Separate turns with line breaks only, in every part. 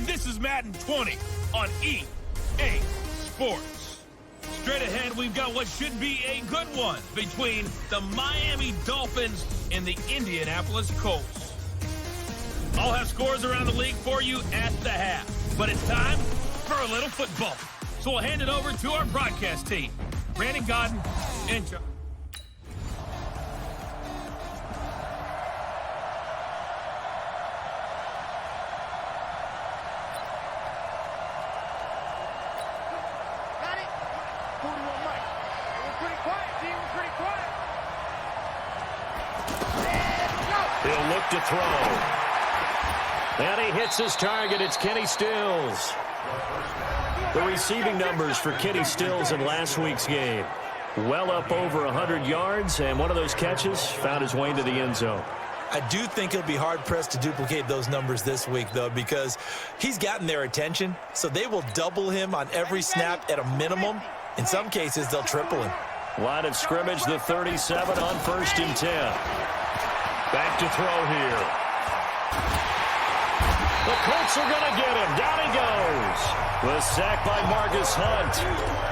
and this is Madden 20 on EA Sports. Straight ahead, we've got what should be a good one between the Miami Dolphins and the Indianapolis Colts. I'll have scores around the league for you at the half, but it's time for a little football. So we'll hand it over to our broadcast team, Brandon Godden and John.
He'll look to throw. And he hits his target. It's Kenny Stills. The receiving numbers for Kenny Stills in last week's game. Well up over 100 yards, and one of those catches found his way into the end zone.
I do think he'll be hard-pressed to duplicate those numbers this week, though, because he's gotten their attention, so they will double him on every snap at a minimum. In some cases, they'll triple him.
Line of scrimmage, the 37 on 1st and 10. Back to throw here. The Colts are going to get him. Down he goes. The sack by Marcus Hunt.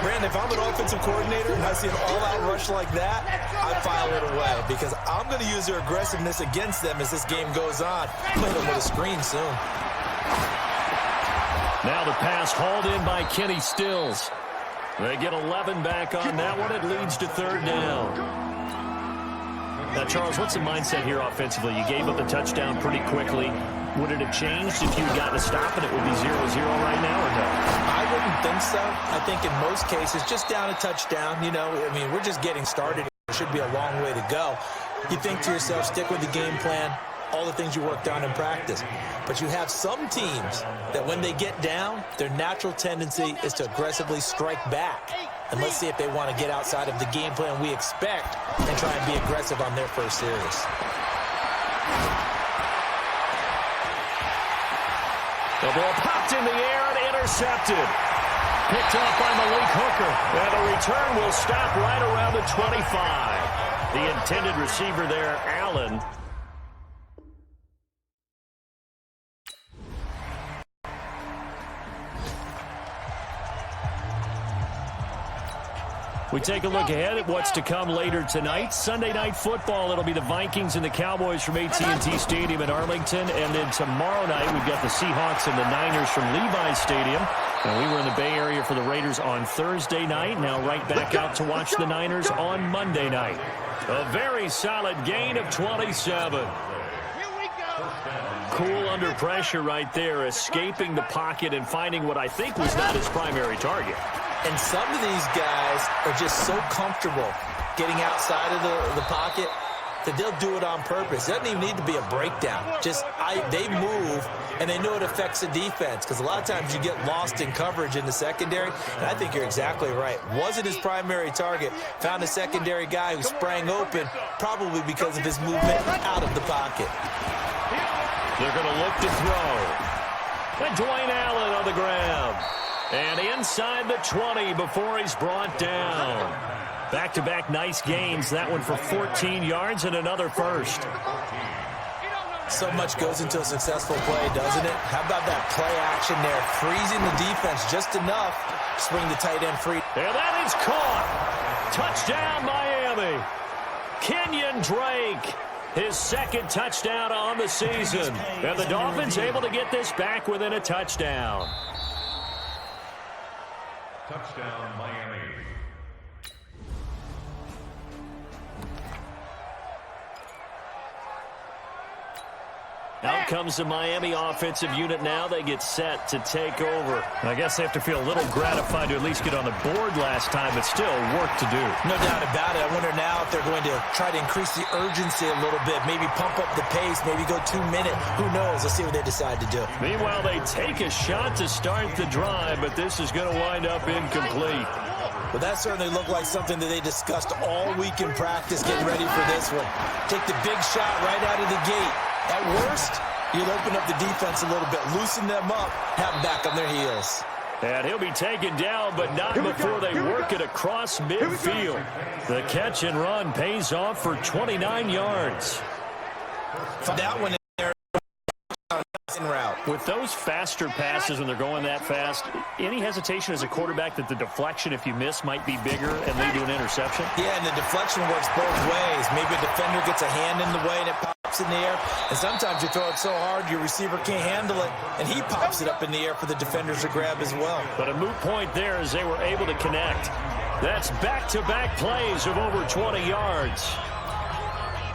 Brandon, if I'm an offensive coordinator and I see an all-out rush like that, I file it away because I'm going to use their aggressiveness against them as this game goes on. I'm going to hit them with a screen soon.
Now the pass hauled in by Kenny Stills. They get 11 back on that one. It leads to 3rd down. Now, Charles, what's the mindset here offensively? You gave up the touchdown pretty quickly. Would it have changed if you had gotten a stop and it would be 0-0 right now or no?
I wouldn't think so. I think in most cases, just down a touchdown, we're just getting started. It should be a long way to go. You think to yourself, stick with the game plan, all the things you worked on in practice. But you have some teams that when they get down, their natural tendency is to aggressively strike back. And let's see if they want to get outside of the game plan we expect and try and be aggressive on their first series.
The ball popped in the air and intercepted. Picked up by Malik Hooker. And the return will stop right around the 25. The intended receiver there, Allen. We take a look ahead at what's to come later tonight. Sunday Night Football, it'll be the Vikings and the Cowboys from AT&T Stadium in Arlington. And then tomorrow night, we've got the Seahawks and the Niners from Levi's Stadium. And we were in the Bay Area for the Raiders on Thursday night. Now right back out to watch the Niners on Monday night. A very solid gain of 27. Cool under pressure right there, escaping the pocket and finding what I think was not his primary target.
And some of these guys are just so comfortable getting outside of the pocket that they'll do it on purpose. It doesn't even need to be a breakdown. They move, and they know it affects the defense because a lot of times you get lost in coverage in the secondary, and I think you're exactly right. Wasn't his primary target. Found a secondary guy who sprang open, probably because of his movement out of the pocket.
They're going to look to throw. And Dwayne Allen on the ground. And inside the 20 before he's brought down. Back-to-back nice gains. That one for 14 yards and another first.
So much goes into a successful play, doesn't it? How about that play action there? Freezing the defense just enough to swing the tight end free.
And that is caught. Touchdown, Miami. Kenyon Drake. His 2nd touchdown on the season. And the Dolphins able to get this back within a touchdown.
Touchdown, Miami.
Out comes the Miami offensive unit now. They get set to take over. I guess they have to feel a little gratified to at least get on the board last time, but still work to do.
No doubt about it. I wonder now if they're going to try to increase the urgency a little bit, maybe pump up the pace, maybe go 2-minute. Who knows? Let's see what they decide to do.
Meanwhile, they take a shot to start the drive, but this is going to wind up incomplete.
Well, that certainly looked like something that they discussed all week in practice, getting ready for this one. Take the big shot right out of the gate. At worst, you'll open up the defense a little bit, loosen them up, have them back on their heels.
And he'll be taken down, but not before they work it across midfield. The catch and run pays off for 29 yards.
That one in there. route.
With those faster passes when they're going that fast, any hesitation as a quarterback that the deflection, if you miss, might be bigger and lead to an interception?
Yeah, and the deflection works both ways. Maybe a defender gets a hand in the way and it pops in the air. And sometimes you throw it so hard your receiver can't handle it, and he pops it up in the air for the defenders to grab as well.
But a moot point there as they were able to connect. That's back-to-back plays of over 20 yards.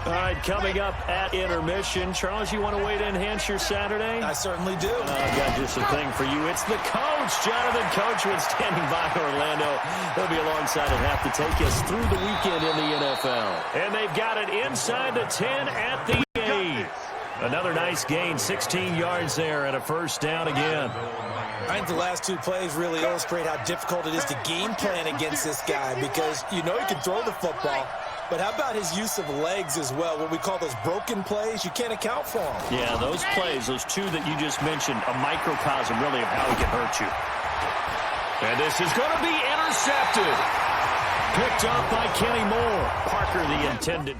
All right, coming up at intermission. Charles, you want a way to enhance your Saturday?
I certainly do.
I've got just a thing for you. It's the coach, Jonathan Coachman, standing by Orlando. He'll be alongside at half to take us through the weekend in the NFL. And they've got it inside the 10 at the 8. Another nice gain, 16 yards there and a first down again.
I think the last two plays really illustrate how difficult it is to game plan against this guy because you know he can throw the football. But how about his use of legs as well, what we call those broken plays? You can't account for them.
Yeah, those plays, those two that you just mentioned, a microcosm really of how he can hurt you. And this is going to be intercepted. Picked up by Kenny Moore. Parker, the intended.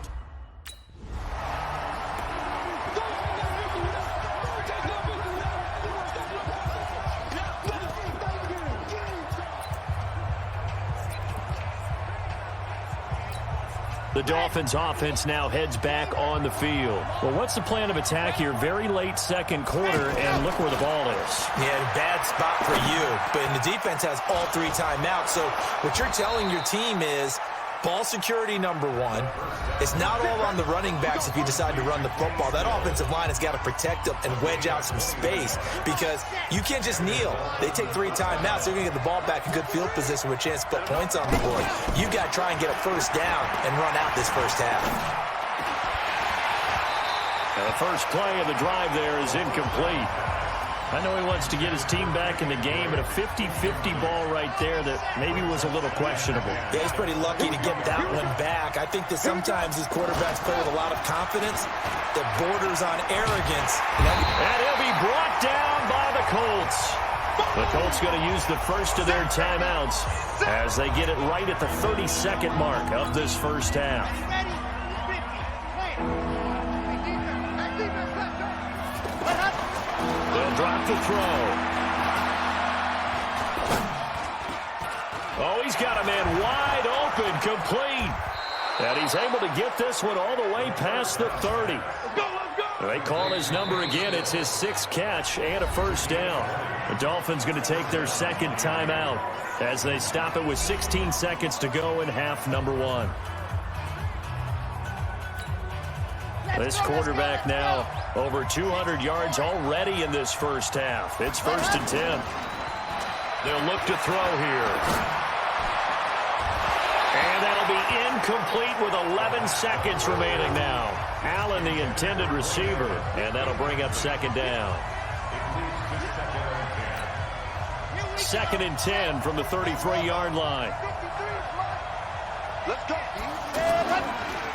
The Dolphins offense now heads back on the field. Well, what's the plan of attack here? Very late second quarter, and look where the ball is.
Yeah, bad spot for you. But the defense has all three timeouts. So what you're telling your team is ball security number one. It's not all on the running backs if you decide to run the football. That offensive line has got to protect them and wedge out some space because you can't just kneel. They take three timeouts. They're going to get the ball back in good field position with a chance to put points on the board. You've got to try and get a first down and run out this first half.
And the first play of the drive there is incomplete. I know he wants to get his team back in the game, but a 50-50 ball right there that maybe was a little questionable.
Yeah, he's pretty lucky to get that one back. I think that sometimes these quarterbacks play with a lot of confidence that borders on arrogance.
And he'll be brought down by the Colts. The Colts going to use the first of their timeouts as they get it right at the 32nd mark of this first half. They'll drop the throw. Oh, he's got a man wide open, complete. And he's able to get this one all the way past the 30. They call his number again. It's his sixth catch and a first down. The Dolphins going to take their second timeout as they stop it with 16 seconds to go in half number one. This quarterback now over 200 yards already in this first half. It's 1st and 10. They'll look to throw here. And that'll be incomplete with 11 seconds remaining now. Allen, the intended receiver, and that'll bring up second down. 2nd and 10 from the 33-yard line.
Let's go.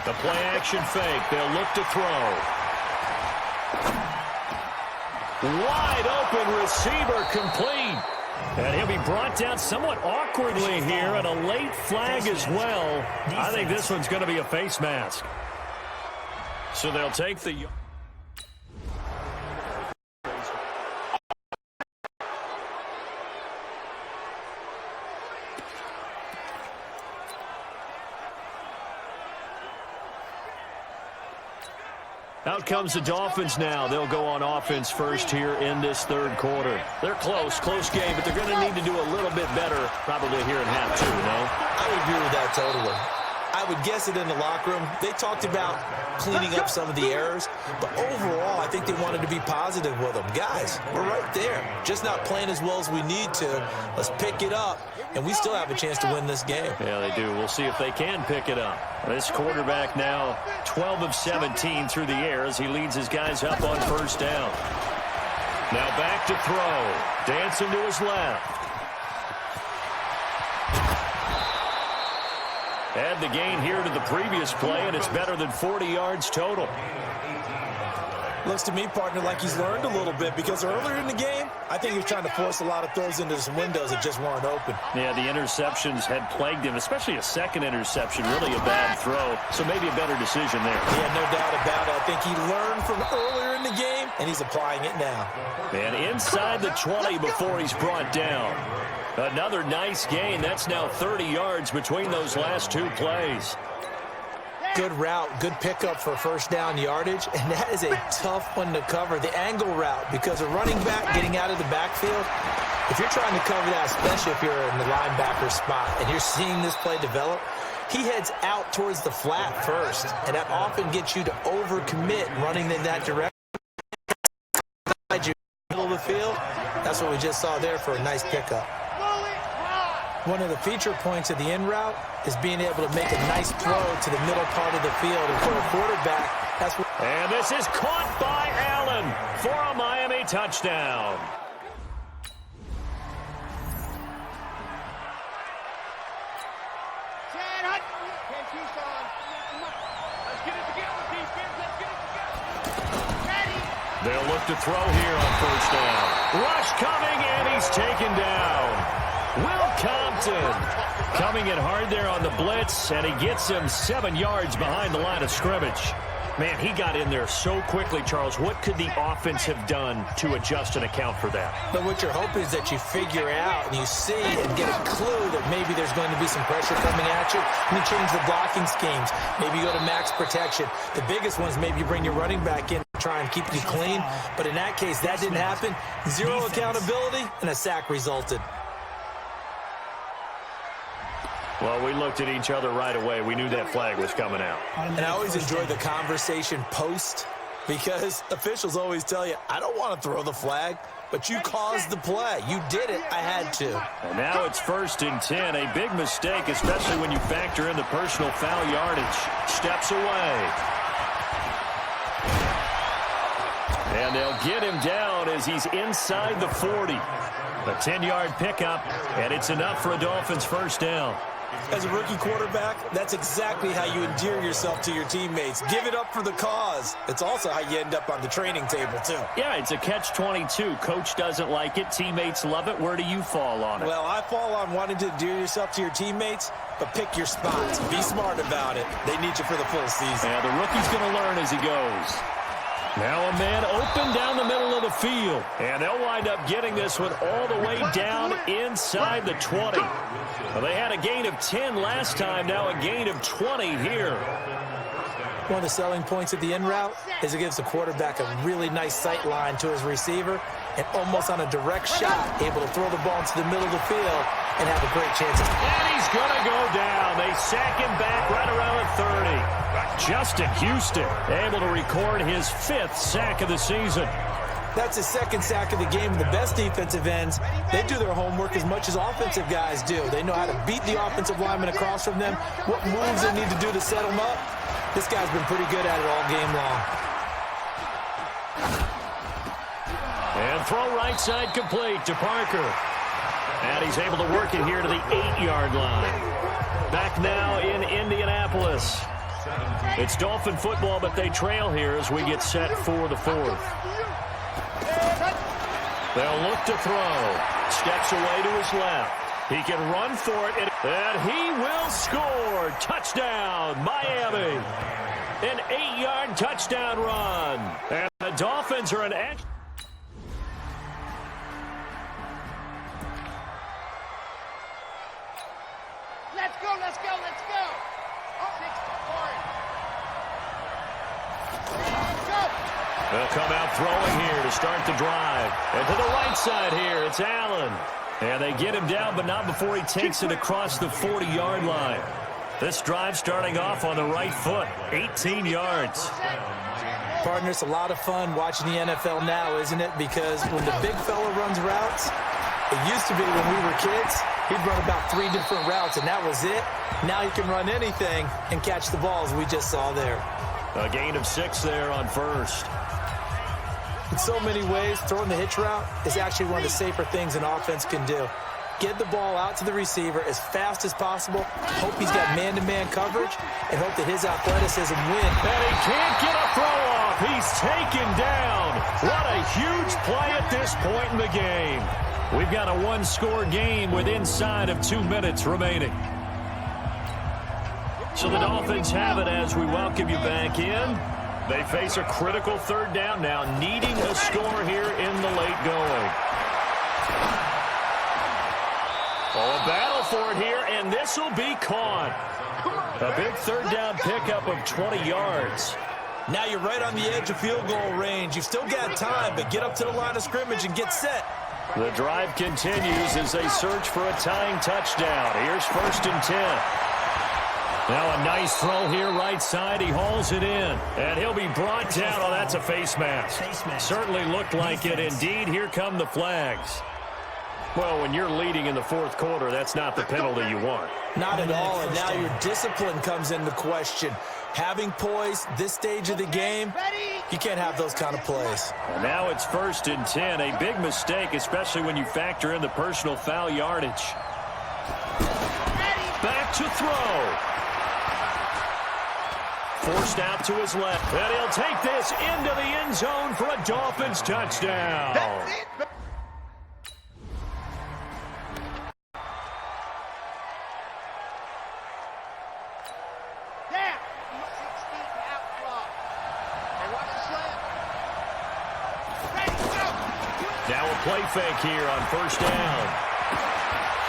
The play action fake. They'll look to throw. Wide open receiver complete. And he'll be brought down somewhat awkwardly here, and a late flag as well. I think this one's going to be a face mask. So they'll take the... Out comes the Dolphins now. They'll go on offense first here in this third quarter. They're close game, but they're going to need to do a little bit better probably here in half two, no?
I would agree with that totally. I would guess it in the locker room. They talked about cleaning up some of the errors, but overall, I think they wanted to be positive with them. Guys, we're right there. Just not playing as well as we need to. Let's pick it up, and we still have a chance to win this game.
Yeah, they do. We'll see if they can pick it up. This quarterback now 12 of 17 through the air as he leads his guys up on first down. Now back to throw. Dancing to his left. Add the gain here to the previous play, and it's better than 40 yards total.
Looks to me, partner, like he's learned a little bit because earlier in the game, I think he was trying to force a lot of throws into some windows that just weren't open.
Yeah, the interceptions had plagued him, especially a second interception, really a bad throw. So maybe a better decision there.
Yeah, no doubt about it. I think he learned from earlier in the game and he's applying it now.
And inside the 20 before he's brought down. Another nice gain. That's now 30 yards between those last two plays.
Good route, good pickup for first down yardage, and that is a tough one to cover, the angle route, because a running back getting out of the backfield, if you're trying to cover that, especially if you're in the linebacker spot, and you're seeing this play develop, he heads out towards the flat first, and that often gets you to overcommit running in that direction. Middle of the field, that's what we just saw there for a nice pickup. One of the feature points of the in route is being able to make a nice throw to the middle part of the field. And for a quarterback, that's what...
And this is caught by Allen for a Miami touchdown. They'll look to throw here on first down. Rush coming, and he's taken down. Will Compton coming in hard there on the blitz, and he gets him 7 yards behind the line of scrimmage. Man, he got in there so quickly, Charles. What could the offense have done to adjust and account for that?
But what you're hoping is that you figure out and you see and get a clue that maybe there's going to be some pressure coming at you. And you change the blocking schemes. Maybe you go to max protection. The biggest one is maybe you bring your running back in to try and keep you clean. But in that case, that didn't happen. Zero accountability, and a sack resulted.
Well, we looked at each other right away. We knew that flag was coming out.
And I always enjoy the conversation post because officials always tell you, I don't want to throw the flag, but you caused the play. You did it. I had to.
And now it's 1st and 10. A big mistake, especially when you factor in the personal foul yardage. Steps away. And they'll get him down as he's inside the 40. A 10-yard pickup, and it's enough for a Dolphins first down.
As a rookie quarterback, that's exactly how you endear yourself to your teammates. Give it up for the cause. It's also how you end up on the training table, too.
Yeah, it's a catch-22. Coach doesn't like it. Teammates love it. Where do you fall on it?
Well, I fall on wanting to endear yourself to your teammates, but pick your spots. Be smart about it. They need you for the full season.
Yeah, the rookie's going to learn as he goes. Now a man open down the middle of the field. And they'll wind up getting this one all the way down inside the 20. Well, they had a gain of 10 last time, now a gain of 20 here.
One of the selling points of the in route is it gives the quarterback a really nice sight line to his receiver and almost on a direct shot, able to throw the ball into the middle of the field and have a great chance.
And he's going to go down. They sack him back right around the 30. Justin Houston able to record his 5th sack of the season.
That's his 2nd sack of the game. The best defensive ends, they do their homework as much as offensive guys do. They know how to beat the offensive lineman across from them, what moves they need to do to set them up. This guy's been pretty good at it all game long.
And throw right side complete to Parker. And he's able to work it here to the 8-yard line. Back now in Indianapolis. It's Dolphin football, but they trail here as we get set for the 4th. They'll look to throw. Steps away to his left. He can run for it, and he will score. Touchdown, Miami. An 8-yard touchdown run. And the Dolphins are an edge.
Let's go, let's go, let's go.
They'll come out throwing here to start the drive. And to the right side here, it's Allen. And they get him down, but not before he takes it across the 40-yard line. This drive starting off on the right foot, 18 yards.
Partner, it's a lot of fun watching the NFL now, isn't it? Because when the big fella runs routes, it used to be when we were kids, he'd run about 3 different routes, and that was it. Now he can run anything and catch the balls we just saw there.
A gain of 6 there on first.
In so many ways, throwing the hitch route is actually one of the safer things an offense can do. Get the ball out to the receiver as fast as possible, hope he's got man-to-man coverage, and hope that his athleticism wins.
And he can't get a throw off. He's taken down. What a huge play at this point in the game. We've got a 1-score game with inside of 2 minutes remaining. So the Dolphins have it as we welcome you back in. They face a critical third down now, needing a score here in the late going. Oh, a battle for it here, and this will be caught. A big third down pickup of 20 yards.
Now you're right on the edge of field goal range. You've still got time, but get up to the line of scrimmage and get set.
The drive continues as they search for a tying touchdown. Here's 1st and 10. Now a nice throw here right side. He hauls it in, and he'll be brought down. Oh, that's a face mask. Certainly looked like it. Indeed, here come the flags. Well, when you're leading in the 4th quarter, that's not the penalty you want.
Not at all, and now your discipline comes into question. Having poise this stage of the game, you can't have those kind of plays.
And now it's 1st and 10. A big mistake, especially when you factor in the personal foul yardage. Back to throw. Forced out to his left. And he'll take this into the end zone for a Dolphins touchdown.
That's it.
Now a play fake here on 1st down.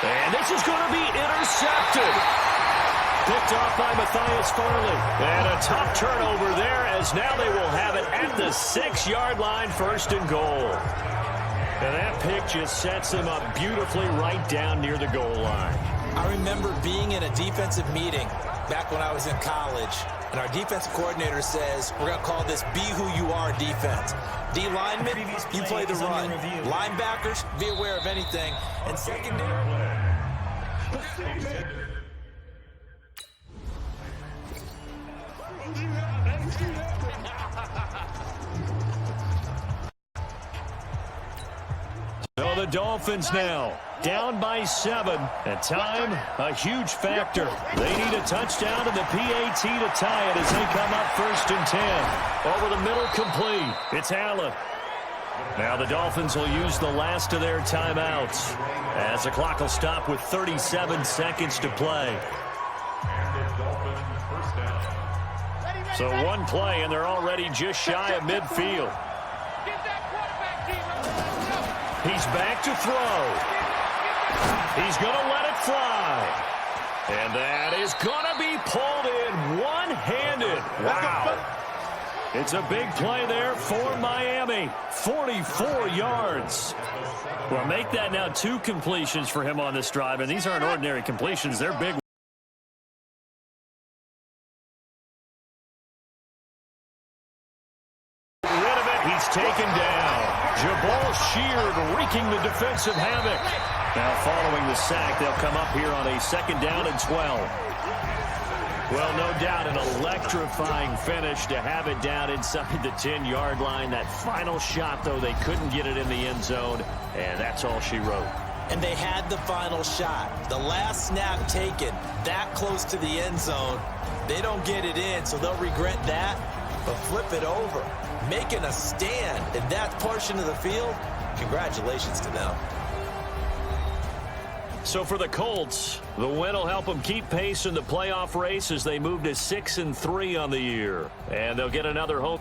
And this is going to be intercepted. Picked off by Matthias Farley. And a tough turnover there as now they will have it at the 6-yard line, 1st and goal. And that pick just sets them up beautifully right down near the goal line.
I remember being in a defensive meeting back when I was in college, and our defensive coordinator says, we're going to call this be who you are defense. D linemen, you play the run. Linebackers, be aware of anything. And secondary.
So the Dolphins now down by 7, and time a huge factor. They need a touchdown and the PAT to tie it as they come up 1st and 10. Over the middle, complete. It's Allen. Now the Dolphins will use the last of their timeouts as the clock will stop with 37 seconds to play. So one play, and they're already just shy of midfield. He's back to throw. He's going to let it fly. And that is going to be pulled in one-handed. Wow. It's a big play there for Miami. 44 yards. Well, make that now 2 completions for him on this drive. And these aren't ordinary completions. They're big. Rid of it. He's taken down. Jabal Sheard wreaking the defensive havoc. Now following the sack, they'll come up here on a 2nd down and 12. Well, no doubt an electrifying finish to have it down inside the 10-yard line. That final shot, though, they couldn't get it in the end zone, and that's all she wrote.
And they had the final shot. The last snap taken that close to the end zone. They don't get it in, so they'll regret that, but flip it over. Making a stand in that portion of the field, congratulations to them.
So for the Colts, the win will help them keep pace in the playoff race as they move to 6-3 on the year. And they'll get another home.